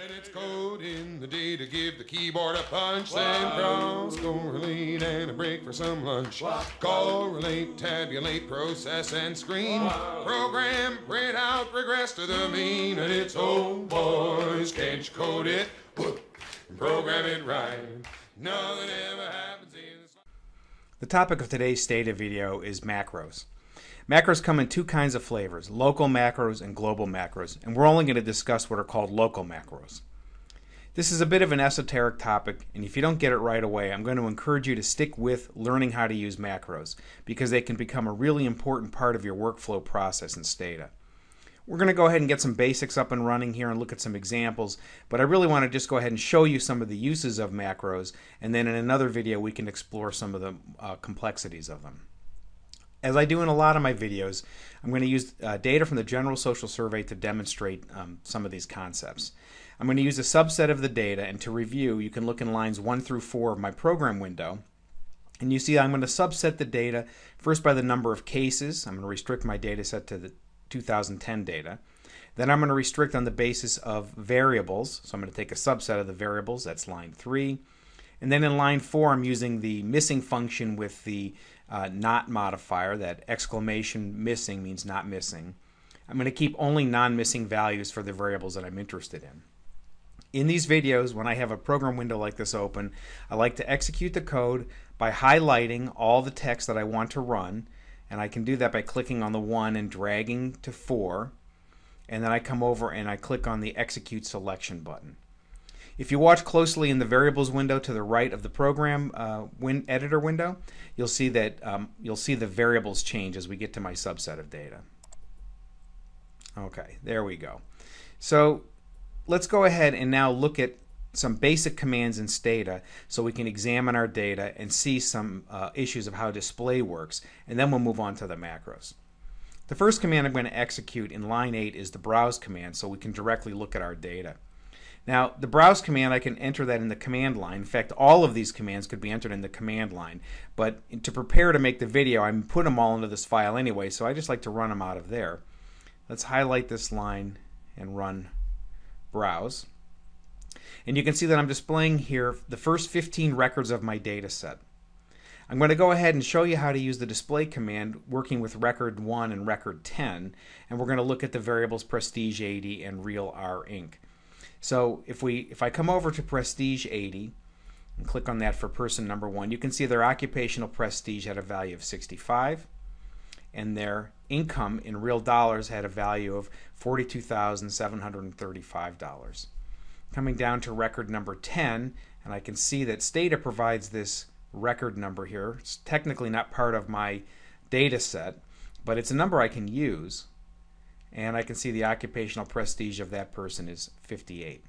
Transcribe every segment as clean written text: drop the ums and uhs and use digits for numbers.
Then it's code in the data, give the keyboard a punch, then cross, correlate, and a break for some lunch. Correlate, tabulate, process, and screen. Program, print out, regress to the mean, and it's, oh boys, can't you code it? Program it right. Nothing ever happens in the... The topic of today's Stata video is macros. Macros come in two kinds of flavors, local macros and global macros, and we're only going to discuss what are called local macros. This is a bit of an esoteric topic, and if you don't get it right away, I'm going to encourage you to stick with learning how to use macros, because they can become a really important part of your workflow process in Stata. We're going to go ahead and get some basics up and running here and look at some examples, but I really want to just go ahead and show you some of the uses of macros, and then in another video we can explore some of the complexities of them. As I do in a lot of my videos, I'm going to use data from the General Social Survey to demonstrate some of these concepts. I'm going to use a subset of the data, and to review, you can look in lines 1 through 4 of my program window. And you see I'm going to subset the data first by the number of cases. I'm going to restrict my data set to the 2010 data. Then I'm going to restrict on the basis of variables. So I'm going to take a subset of the variables, that's line 3. And then in line 4, I'm using the missing function with the not modifier. That exclamation missing means not missing. I'm going to keep only non-missing values for the variables that I'm interested in. In these videos, when I have a program window like this open, I like to execute the code by highlighting all the text that I want to run, and I can do that by clicking on the 1 and dragging to 4, and then I come over and I click on the Execute Selection button. If you watch closely in the Variables window to the right of the Program Editor window, you'll see that you'll see the variables change as we get to my subset of data. Okay, there we go. So let's go ahead and now look at some basic commands in Stata so we can examine our data and see some issues of how display works, and then we'll move on to the macros. The first command I'm going to execute in line 8 is the browse command, so we can directly look at our data. Now, the browse command, I can enter that in the command line. In fact, all of these commands could be entered in the command line, but to prepare to make the video, I'm putting them all into this file anyway, so I just like to run them out of there. Let's highlight this line and run browse. And you can see that I'm displaying here the first 15 records of my data set. I'm going to go ahead and show you how to use the display command working with record 1 and record 10, and we're going to look at the variables prestige 80 and real R Inc. So if I come over to prestige 80 and click on that for person number 1, you can see their occupational prestige had a value of 65, and their income in real dollars had a value of $42,735. Coming down to record number 10, and I can see that Stata provides this record number here. It's technically not part of my data set, but it's a number I can use, and I can see the occupational prestige of that person is 58.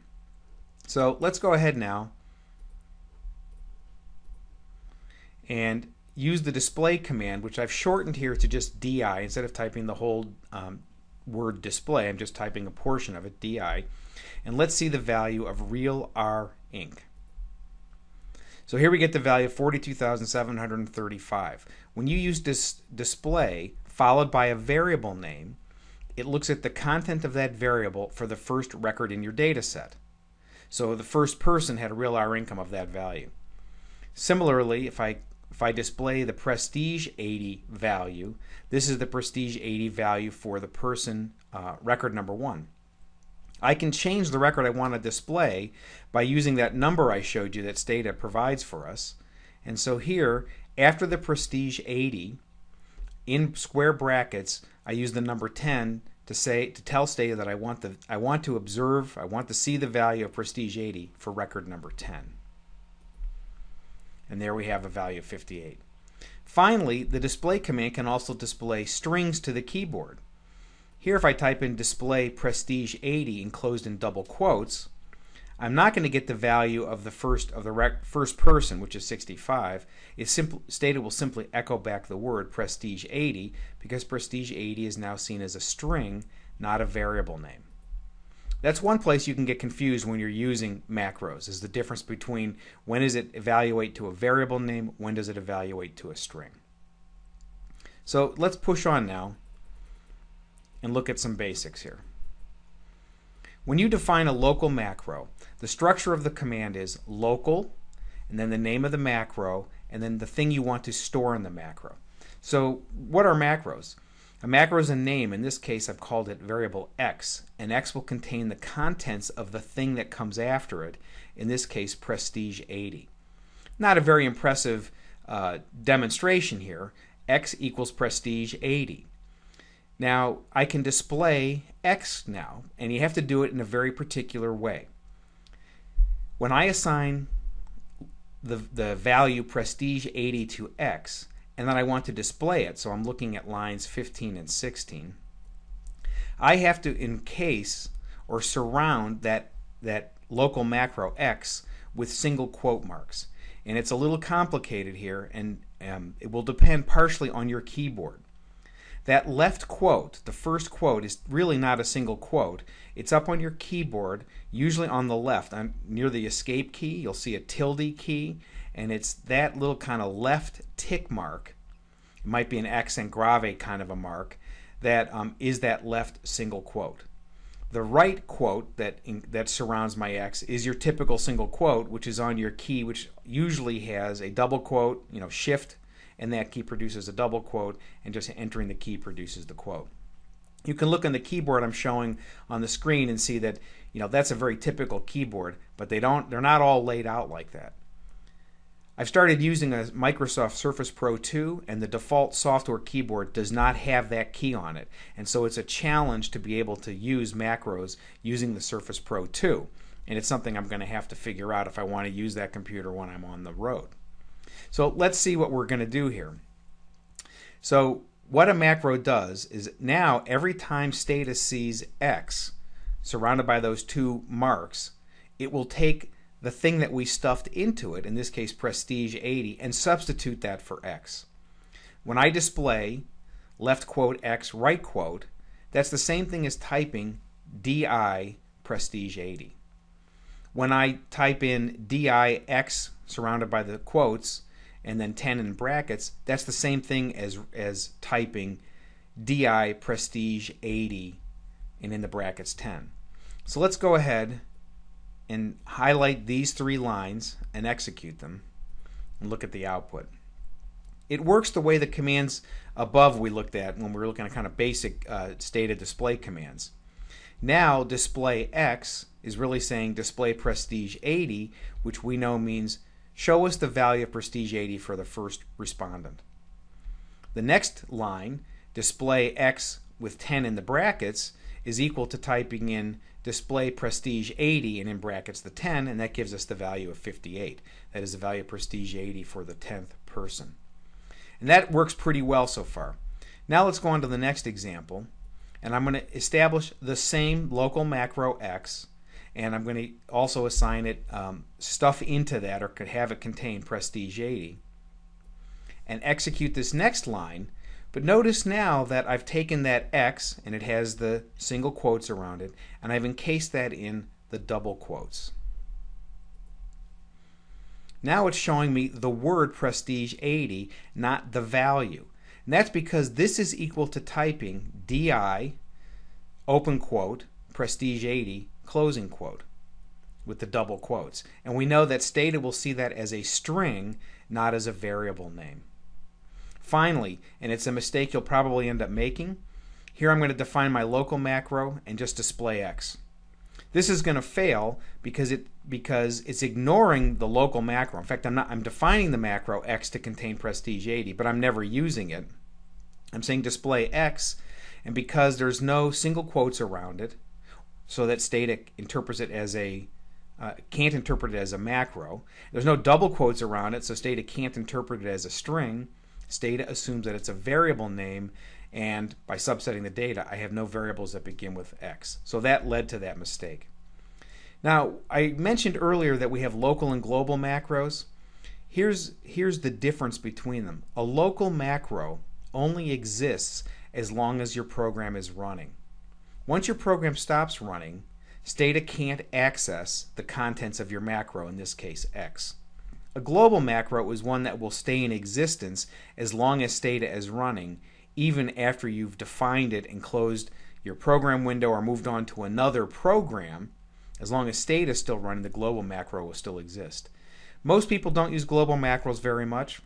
So let's go ahead now and use the display command, which I've shortened here to just DI. Instead of typing the whole word display, I'm just typing a portion of it, DI. And let's see the value of real R Inc. So here we get the value of 42,735. When you use this display followed by a variable name, it looks at the content of that variable for the first record in your data set. So the first person had a real R income of that value. Similarly, if I display the prestige 80 value, this is the prestige 80 value for the person record number 1. I can change the record I want to display by using that number I showed you that Stata provides for us. And so here, after the prestige 80, in square brackets, I use the number 10 to tell Stata that I want to see the value of prestige 80 for record number 10. And there we have a value of 58. Finally, the display command can also display strings to the keyboard. Here, if I type in display prestige 80 enclosed in double quotes, I'm not going to get the value of the first person, which is 65. Stata will simply echo back the word prestige 80 because prestige 80 is now seen as a string, not a variable name. That's one place you can get confused when you're using macros, is the difference between when does it evaluate to a variable name, when does it evaluate to a string. So let's push on now and look at some basics here. When you define a local macro, the structure of the command is local, and then the name of the macro, and then the thing you want to store in the macro. So what are macros? A macro is a name. In this case, I've called it variable x, and x will contain the contents of the thing that comes after it, in this case, prestige 80. Not a very impressive demonstration here. X equals prestige 80. Now, I can display x now, and you have to do it in a very particular way. When I assign the value prestige 80 to x, and then I want to display it, so I'm looking at lines 15 and 16, I have to encase or surround that local macro x with single quote marks. And it's a little complicated here, and it will depend partially on your keyboard. That left quote, the first quote, is really not a single quote. It's up on your keyboard, usually on the left. Near the escape key, you'll see a tilde key, and it's that little kind of left tick mark. It might be an accent grave kind of a mark that is that left single quote. The right quote that surrounds my X is your typical single quote, which is on your key, which usually has a double quote, shift, and that key produces a double quote, and just entering the key produces the quote. You can look on the keyboard I'm showing on the screen and see that that's a very typical keyboard, but they're not all laid out like that. I've started using a Microsoft Surface Pro 2, and the default software keyboard does not have that key on it, and so it's a challenge to be able to use macros using the Surface Pro 2, and it's something I'm going to have to figure out if I want to use that computer when I'm on the road. So let's see what we're going to do here. So what a macro does is now every time Stata sees X surrounded by those two marks, it will take the thing that we stuffed into it, in this case prestige 80, and substitute that for X. When I display left quote X, right quote, that's the same thing as typing DI prestige 80. When I type in DI X surrounded by the quotes and then 10 in brackets, that's the same thing as typing DI prestige 80 and in the brackets 10. So let's go ahead and highlight these three lines and execute them and look at the output. It works the way the commands above we looked at when we were looking at kind of basic Stata display commands. Now display X is really saying display prestige 80, which we know means show us the value of prestige 80 for the first respondent. The next line, display X with 10 in the brackets, is equal to typing in display prestige 80 and in brackets the 10, and that gives us the value of 58. That is the value of prestige 80 for the 10th person. And that works pretty well so far. Now let's go on to the next example, and I'm going to establish the same local macro X, and I'm going to also assign it stuff into that, or could have it contain prestige 80, and execute this next line. But notice now that I've taken that X, and it has the single quotes around it, and I've encased that in the double quotes. Now it's showing me the word prestige 80, not the value. And that's because this is equal to typing DI, open quote, prestige 80, closing quote, with the double quotes. And we know that Stata will see that as a string, not as a variable name. Finally, and it's a mistake you'll probably end up making, here I'm going to define my local macro and just display X. This is going to fail because it's ignoring the local macro. In fact, I'm defining the macro X to contain prestige 80, but I'm never using it. I'm saying display X, and because there's no single quotes around it, so that Stata interprets it as can't interpret it as a macro. There's no double quotes around it, so Stata can't interpret it as a string. Stata assumes that it's a variable name, and by subsetting the data, I have no variables that begin with X. So that led to that mistake. Now, I mentioned earlier that we have local and global macros. Here's the difference between them. A local macro only exists as long as your program is running. Once your program stops running, Stata can't access the contents of your macro, in this case X. A global macro is one that will stay in existence as long as Stata is running, even after you've defined it and closed your program window or moved on to another program, as long as Stata is still running, the global macro will still exist. Most people don't use global macros very much.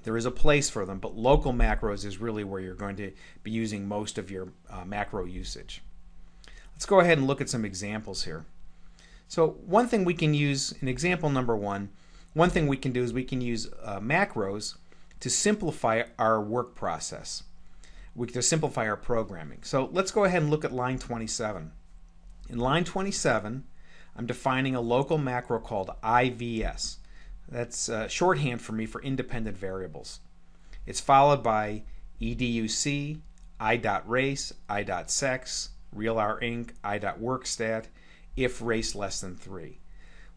There is a place for them, but local macros is really where you're going to be using most of your macro usage. Let's go ahead and look at some examples here. So one thing we can use, in example number one thing we can do is we can use macros to simplify our work process, to simplify our programming. So let's go ahead and look at line 27. In line 27, I'm defining a local macro called IVS. That's shorthand for me for independent variables. It's followed by educ, i.race, i.sex, realr_inc, i.workstat, if race less than 3.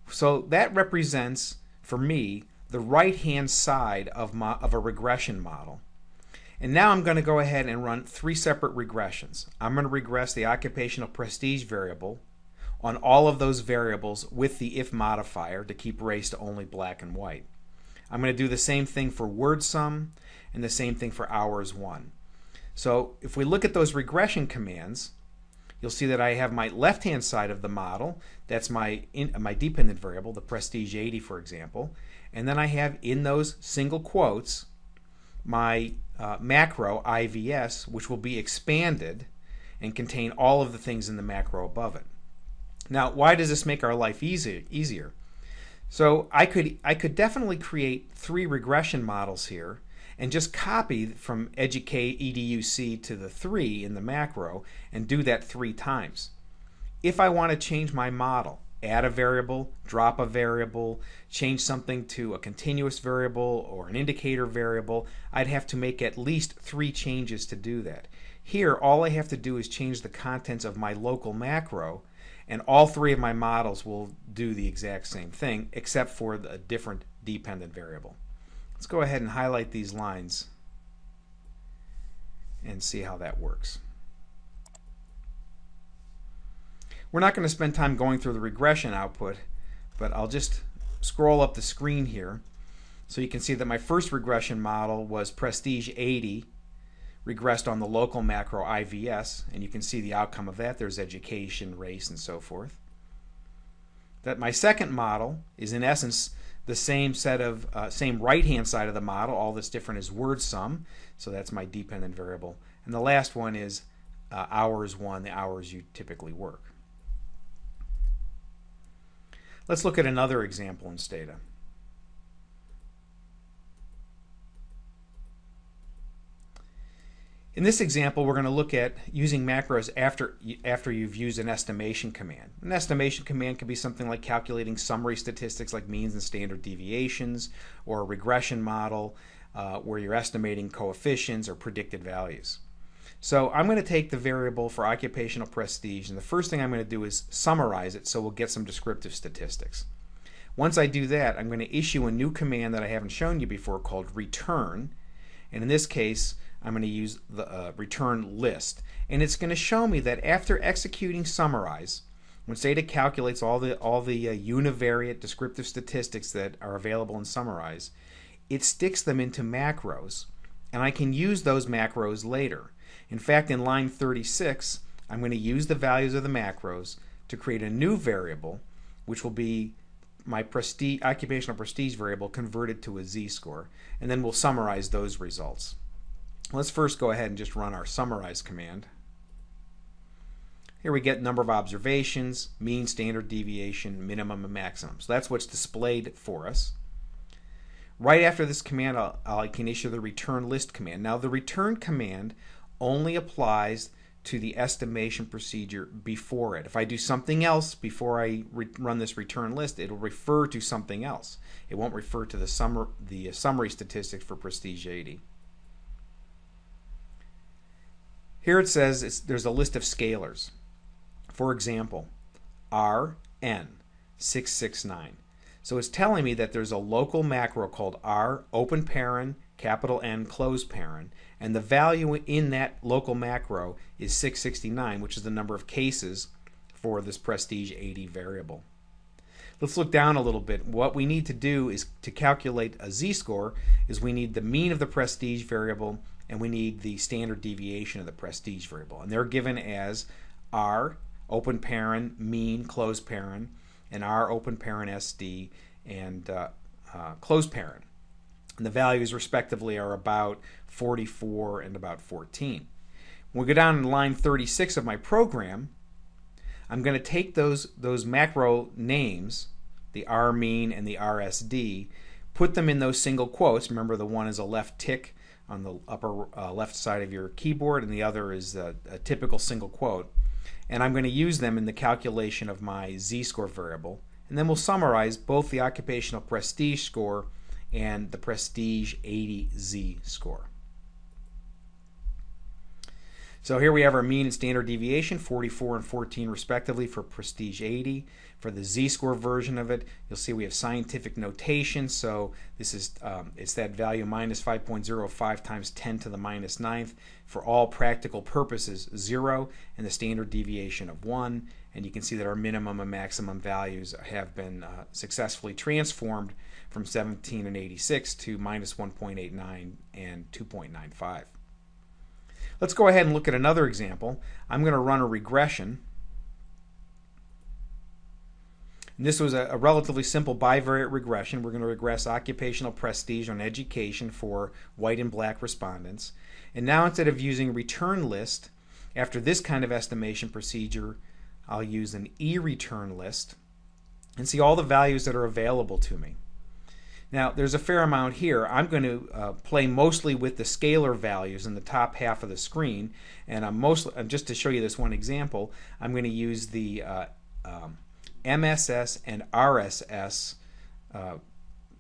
So that represents, for me, the right-hand side of a regression model. And now I'm going to go ahead and run 3 separate regressions. I'm going to regress the occupational prestige variable on all of those variables with the if modifier to keep race to only black and white. I'm going to do the same thing for word sum and the same thing for hours 1. So if we look at those regression commands, you'll see that I have my left-hand side of the model. That's my dependent variable, the prestige 80, for example. And then I have in those single quotes my macro IVS, which will be expanded and contain all of the things in the macro above it. Now, why does this make our life easier? So I could definitely create 3 regression models here and just copy from educate educ to the 3 in the macro and do that 3 times. If I want to change my model, add a variable, drop a variable, change something to a continuous variable or an indicator variable, I'd have to make at least 3 changes to do that. Here, all I have to do is change the contents of my local macro, and all 3 of my models will do the exact same thing, except for a different dependent variable. Let's go ahead and highlight these lines and see how that works. We're not going to spend time going through the regression output, but I'll just scroll up the screen here so you can see that my first regression model was prestige 80 regressed on the local macro IVS, and you can see the outcome of that. There's education, race, and so forth. That my second model is in essence the same set of same right-hand side of the model. All that's different is word sum, so that's my dependent variable. And the last one is hours 1, the hours you typically work. Let's look at another example in Stata. In this example, we're going to look at using macros after you've used an estimation command. An estimation command can be something like calculating summary statistics like means and standard deviations, or a regression model where you're estimating coefficients or predicted values. So I'm going to take the variable for occupational prestige, and the first thing I'm going to do is summarize it so we'll get some descriptive statistics. Once I do that, I'm going to issue a new command that I haven't shown you before called return, and in this case I'm going to use the return list, and it's going to show me that after executing summarize, when Stata calculates all the univariate descriptive statistics that are available in summarize, it sticks them into macros, and I can use those macros later. In fact, in line 36, I'm going to use the values of the macros to create a new variable, which will be my occupational prestige variable converted to a z-score, and then we'll summarize those results. Let's first go ahead and just run our summarize command. Here we get number of observations, mean, standard deviation, minimum, and maximum. So that's what's displayed for us. Right after this command, I can issue the return list command. Now the return command only applies to the estimation procedure before it. If I do something else before I run this return list, it'll refer to something else. It won't refer to the summary statistics for prestige 80. Here it says there's a list of scalars. For example, RN669. So it's telling me that there's a local macro called R, open paren, capital N, close paren, and the value in that local macro is 669, which is the number of cases for this prestige 80 variable. Let's look down a little bit. What we need to do is to calculate a z-score is we need the mean of the prestige variable and we need the standard deviation of the prestige variable. And they're given as R, open paren, mean, close paren, and R, open paren, SD, and close paren. And the values respectively are about 44 and about 14. When we go down to line 36 of my program, I'm going to take those macro names, the R mean and the RSD, put them in those single quotes. Remember, the one is a left tick on the upper left side of your keyboard, and the other is a typical single quote. And I'm going to use them in the calculation of my z-score variable. And then we'll summarize both the occupational prestige score and the prestige 80 z-score. So here we have our mean and standard deviation, 44 and 14 respectively for prestige 80. For the z-score version of it, you'll see we have scientific notation. So this is it's that value minus 5.05 times 10 to the minus 9th. For all practical purposes, 0, and the standard deviation of 1. And you can see that our minimum and maximum values have been successfully transformed from 17 and 86 to minus 1.89 and 2.95. Let's go ahead and look at another example. I'm going to run a regression. And this was a relatively simple bivariate regression. We're going to regress occupational prestige on education for white and black respondents. And now, instead of using return list, after this kind of estimation procedure, I'll use an e-return list and see all the values that are available to me. Now, there's a fair amount here. I'm going to play mostly with the scalar values in the top half of the screen, and just to show you this one example, I'm going to use the MSS and RSS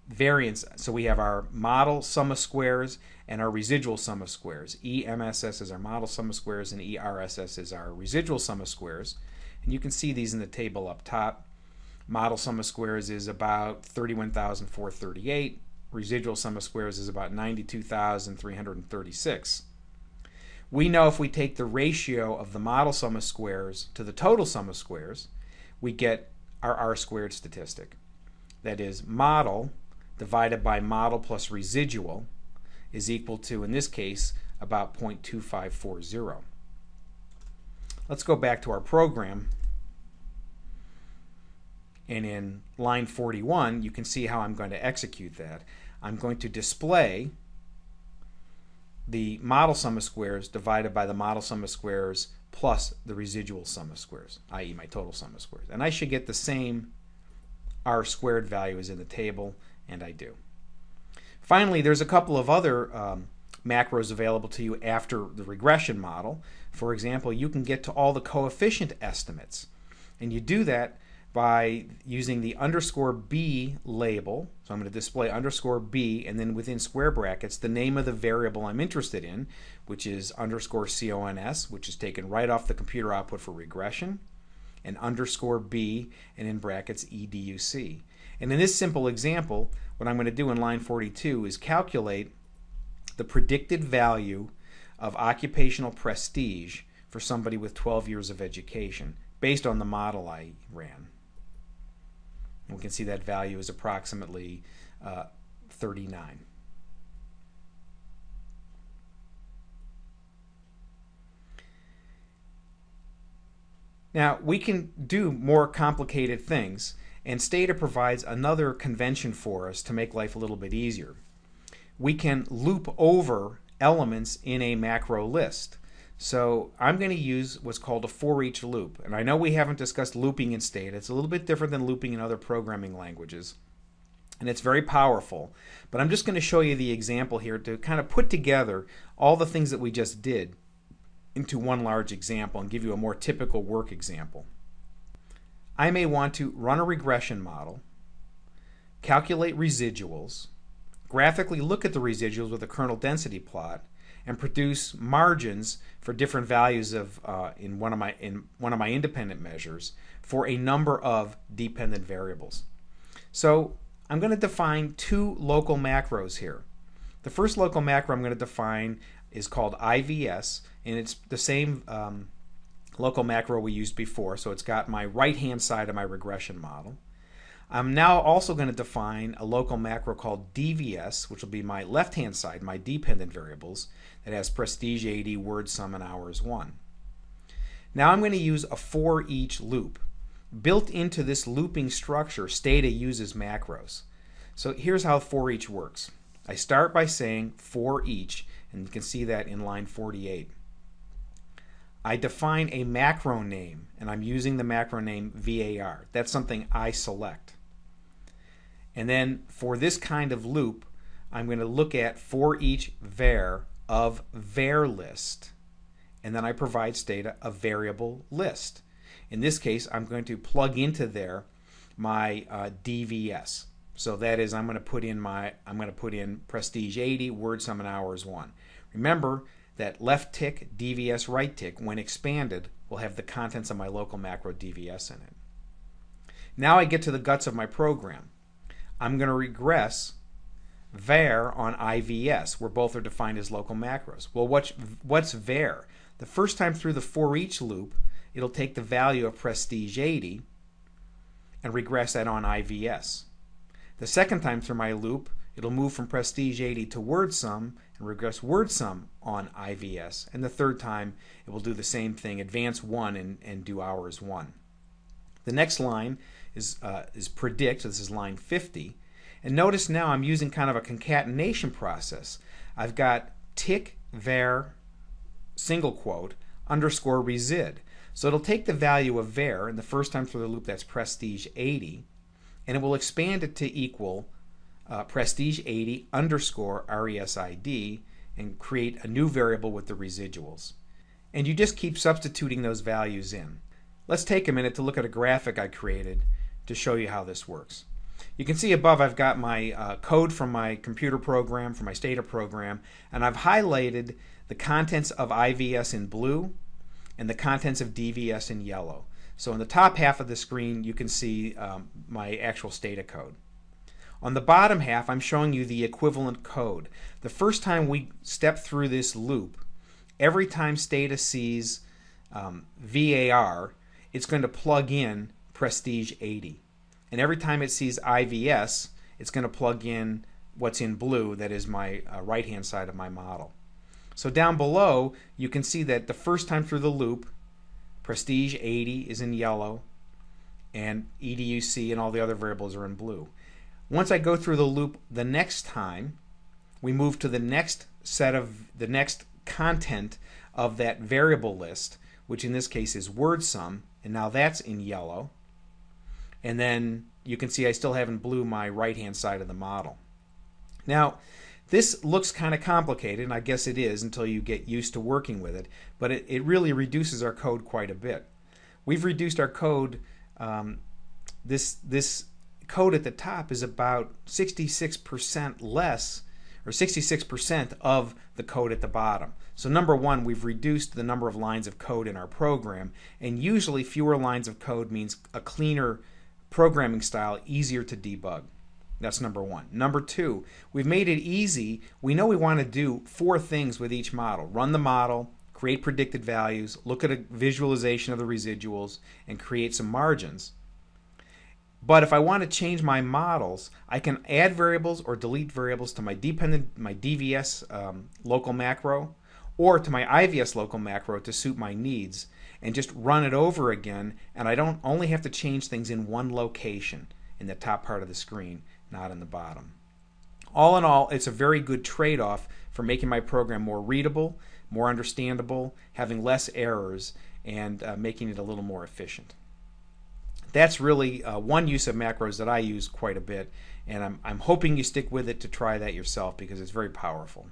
variance. So we have our model sum of squares and our residual sum of squares. EMSS is our model sum of squares, and ERSS is our residual sum of squares. And you can see these in the table up top. Model sum of squares is about 31,438. Residual sum of squares is about 92,336. We know if we take the ratio of the model sum of squares to the total sum of squares, we get our R-squared statistic. That is, model divided by model plus residual is equal to, in this case, about 0.2540. Let's go back to our program. And in line 41, you can see how I'm going to execute that. I'm going to display the model sum of squares divided by the model sum of squares plus the residual sum of squares, i.e. my total sum of squares. And I should get the same R squared value as in the table, and I do. Finally, there's a couple of other macros available to you after the regression model. For example, you can get to all the coefficient estimates, and you do that by using the underscore B label. So I'm going to display underscore B, and then within square brackets the name of the variable I'm interested in, which is underscore CONS, which is taken right off the computer output for regression, and underscore B, and in brackets EDUC. And in this simple example, what I'm going to do in line 42 is calculate the predicted value of occupational prestige for somebody with 12 years of education based on the model I ran. And we can see that value is approximately 39. Now, we can do more complicated things, and Stata provides another convention for us to make life a little bit easier. We can loop over elements in a macro list. So I'm going to use what's called a for each loop. And I know we haven't discussed looping in Stata. It's a little bit different than looping in other programming languages. And it's very powerful. But I'm just going to show you the example here to kind of put together all the things that we just did into one large example and give you a more typical work example. I may want to run a regression model, calculate residuals, graphically look at the residuals with a kernel density plot, and produce margins for different values of in one of my independent measures for a number of dependent variables. So I'm going to define two local macros here. The first local macro I'm going to define is called IVS, and it's the same local macro we used before, so it's got my right-hand side of my regression model. I'm now also going to define a local macro called DVS, which will be my left-hand side, my dependent variables, that has prestige 80, word sum, and hours 1. Now I'm going to use a for each loop. Built into this looping structure, Stata uses macros. So here's how for each works. I start by saying for each, and you can see that in line 48. I define a macro name, and I'm using the macro name var. That's something I select. And then for this kind of loop, I'm going to look at for each var of var list, and then I provide Stata a variable list. In this case, I'm going to plug into there my DVS. So that is, I'm going to put in prestige 80, word sum, and hours 1. Remember that left tick, DVS, right tick, when expanded, will have the contents of my local macro DVS in it. Now I get to the guts of my program. I'm going to regress var on IVS, where both are defined as local macros. Well, what's var? The first time through the for each loop, it'll take the value of prestige 80 and regress that on IVS. The second time through my loop, it'll move from prestige 80 to word sum and regress word sum on IVS. And the third time, it will do the same thing, advance 1 and do hours 1. The next line is predict. So this is line 50. And notice now I'm using kind of a concatenation process. I've got tick var single quote underscore resid. So it'll take the value of var, and the first time through the loop that's prestige 80, and it will expand it to equal prestige 80 underscore resid and create a new variable with the residuals. And you just keep substituting those values in. Let's take a minute to look at a graphic I created to show you how this works. You can see above I've got my code from my computer program, from my Stata program, and I've highlighted the contents of IVS in blue and the contents of DVS in yellow. So in the top half of the screen you can see my actual Stata code. On the bottom half I'm showing you the equivalent code. The first time we step through this loop, every time Stata sees VAR, it's going to plug in prestige 80. And every time it sees IVS, it's going to plug in what's in blue, that is my right-hand side of my model. So down below, you can see that the first time through the loop, prestige 80 is in yellow, and EDUC and all the other variables are in blue. Once I go through the loop the next time, we move to the next set of the next content of that variable list, which in this case is word sum, and now that's in yellow. And then you can see I still have in blue my right-hand side of the model. Now, this looks kind of complicated, and I guess it is until you get used to working with it, but it really reduces our code quite a bit. We've reduced our code, this code at the top is about 66% less, or 66% of the code at the bottom. So number one, we've reduced the number of lines of code in our program, and usually fewer lines of code means a cleaner programming style, easier to debug. That's number one. Number two, we've made it easy. We know we want to do 4 things with each model. Run the model, create predicted values, look at a visualization of the residuals, and create some margins. But if I want to change my models, I can add variables or delete variables to my DVS local macro, or to my IVS local macro to suit my needs, and just run it over again, and I don't only have to change things in one location in the top part of the screen, not in the bottom. All in all, it's a very good trade-off for making my program more readable, more understandable, having less errors, and making it a little more efficient. That's really one use of macros that I use quite a bit, and I'm hoping you stick with it to try that yourself because it's very powerful.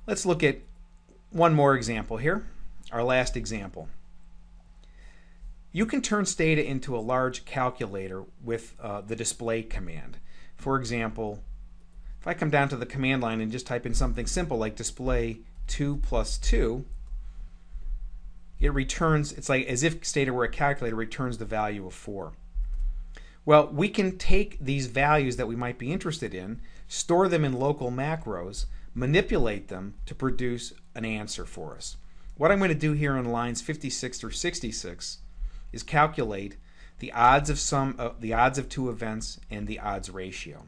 Let's look at one more example here, our last example. You can turn Stata into a large calculator with the display command. For example, if I come down to the command line and just type in something simple like display 2 plus 2, it returns, it's like as if Stata were a calculator, returns the value of 4. Well, we can take these values that we might be interested in, store them in local macros, manipulate them to produce an answer for us. What I'm going to do here on lines 56 through 66 is calculate the odds of two events, and the odds ratio.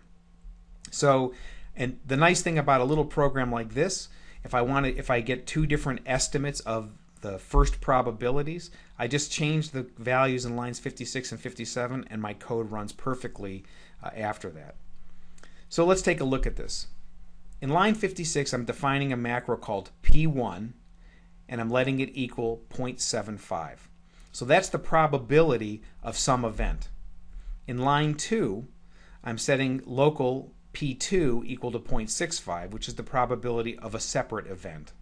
So, and the nice thing about a little program like this, if I get two different estimates of the first probabilities, I just change the values in lines 56 and 57, and my code runs perfectly after that. So let's take a look at this. In line 56, I'm defining a macro called P1, and I'm letting it equal 0.75. So that's the probability of some event. In line 2, I'm setting local P2 equal to 0.65, which is the probability of a separate event.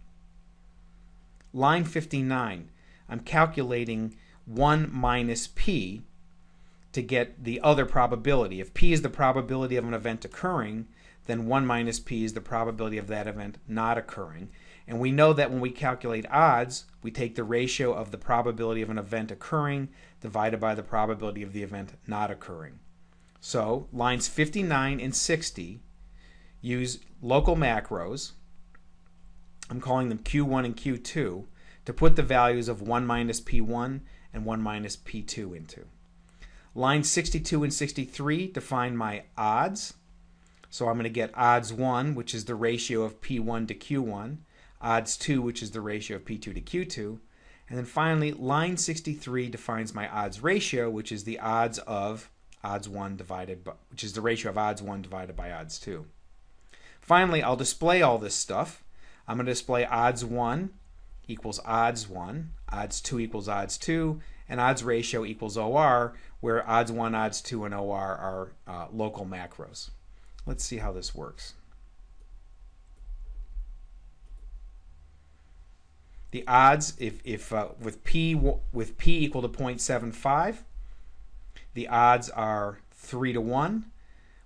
Line 59, I'm calculating 1 minus P to get the other probability. If P is the probability of an event occurring, then 1 minus P is the probability of that event not occurring. And we know that when we calculate odds, we take the ratio of the probability of an event occurring divided by the probability of the event not occurring. So lines 59 and 60 use local macros, I'm calling them Q1 and Q2, to put the values of 1 minus P1 and 1 minus P2 into. Lines 62 and 63 define my odds. So I'm going to get odds 1, which is the ratio of P1 to Q1, odds 2, which is the ratio of P2 to Q2, and then finally line 63 defines my odds ratio, which is the odds of odds 1 divided by, which is the ratio of odds 1 divided by odds 2. Finally, I'll display all this stuff. I'm going to display odds 1 equals odds 1, odds 2 equals odds 2, and odds ratio equals OR, where odds 1, odds 2, and OR are local macros. Let's see how this works. The odds, if with P equal to 0.75, the odds are 3 to 1.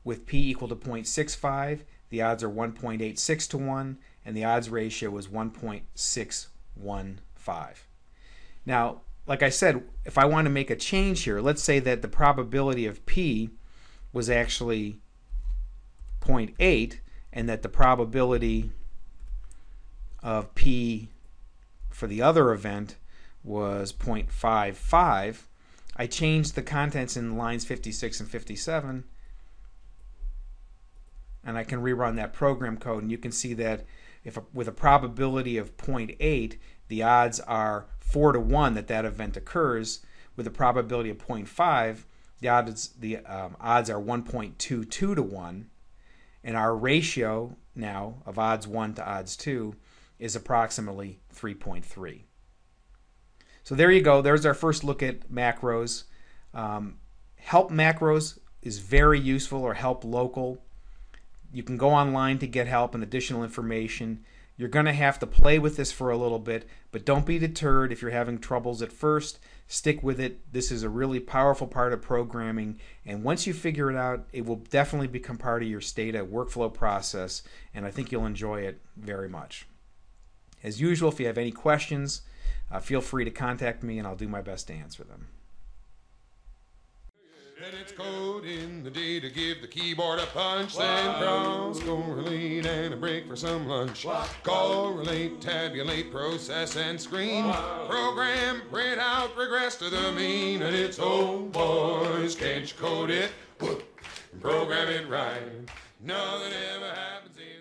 With P equal to 0.65, the odds are 1.86 to 1, and the odds ratio is 1.615. Now, like I said, if I want to make a change here, let's say that the probability of P was actually 0.8 and that the probability of P for the other event was 0.55, I changed the contents in lines 56 and 57, and I can rerun that program code, and you can see that with a probability of 0.8, the odds are 4 to 1 that that event occurs. With a probability of 0.5, the odds are 1.22 to 1, and our ratio now of odds 1 to odds 2 is approximately 3.3. So there you go. There's our first look at macros. Help macros is very useful, or help local. You can go online to get help and additional information. You're going to have to play with this for a little bit, but don't be deterred if you're having troubles at first. Stick with it. This is a really powerful part of programming, and once you figure it out, it will definitely become part of your Stata workflow process, and I think you'll enjoy it very much. As usual, if you have any questions, feel free to contact me, and I'll do my best to answer them. And it's code in the day to give the keyboard a punch, then cross, correlate, and a break for some lunch. Correlate, tabulate, process, and screen. Program, print out, regress to the mean. And it's, oh boys, can't you code it? Program it right. Nothing ever happens in